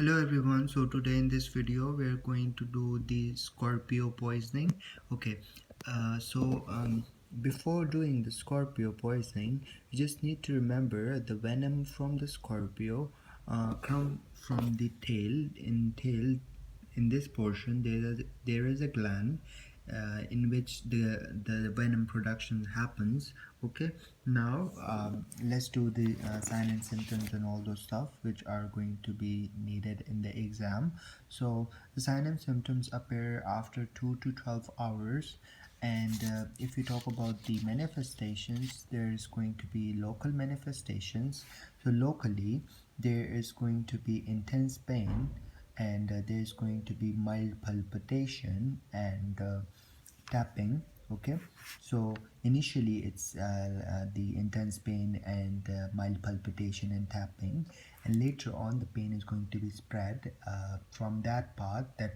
Hello everyone, so today in this video we're going to do the scorpio poisoning. Okay, before doing the scorpio poisoning, you just need to remember the venom from the scorpio come from the tail. In this portion there is a gland in which the venom production happens. Okay, now let's do the sign and symptoms and all those stuff which are going to be needed in the exam. So the sign and symptoms appear after 2 to 12 hours, and if we talk about the manifestations, there is going to be local manifestations. So locally there is going to be intense pain, and there's going to be mild palpitation and tapping. Okay, so initially it's the intense pain and mild palpitation and tapping, and later on the pain is going to be spread from that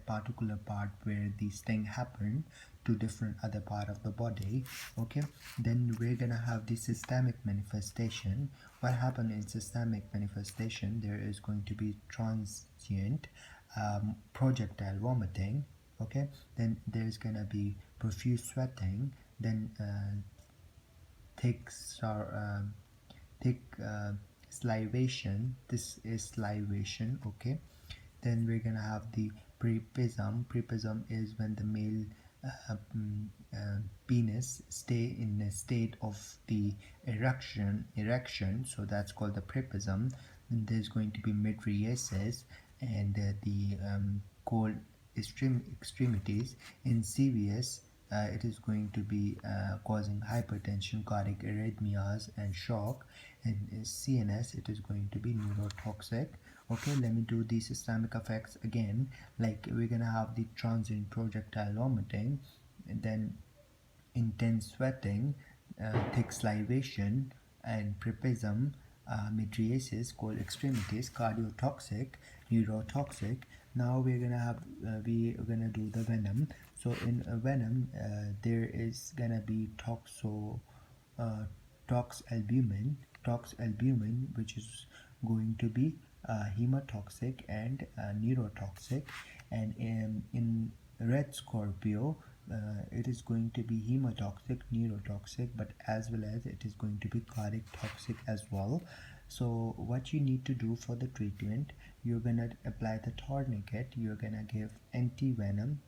particular part where the sting happened to different other part of the body. Okay, then we're gonna have the systemic manifestation. What happened in systemic manifestation? There is going to be transient projectile vomiting. Okay, then there's gonna be profuse sweating, then thick salivation. This is salivation. Okay, then we're gonna have the prepism is when the male penis stay in a state of the erection, so that's called the prepism. And there's going to be mydriasis and the cold extremities. In CVS, it is going to be causing hypertension, cardiac arrhythmias and shock. And in CNS, it is going to be neurotoxic. Okay, let me do the systemic effects again. Like, we're gonna have the transient projectile vomiting, and then intense sweating, thick salivation and prepism, mydriasis, cold extremities, cardiotoxic, neurotoxic. Now we're gonna do the venom. So in venom, there is gonna be tox albumin, which is going to be hemotoxic and neurotoxic. And in red scorpio, it is going to be hemotoxic, neurotoxic, but as well as it is going to be cardiac toxic as well. So what you need to do for the treatment, you're gonna apply the tourniquet, you're gonna give anti-venom.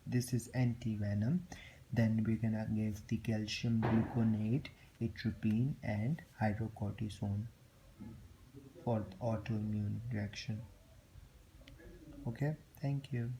This is anti-venom. Then we're gonna give the calcium gluconate, atropine and hydrocortisone for autoimmune reaction. Okay, thank you.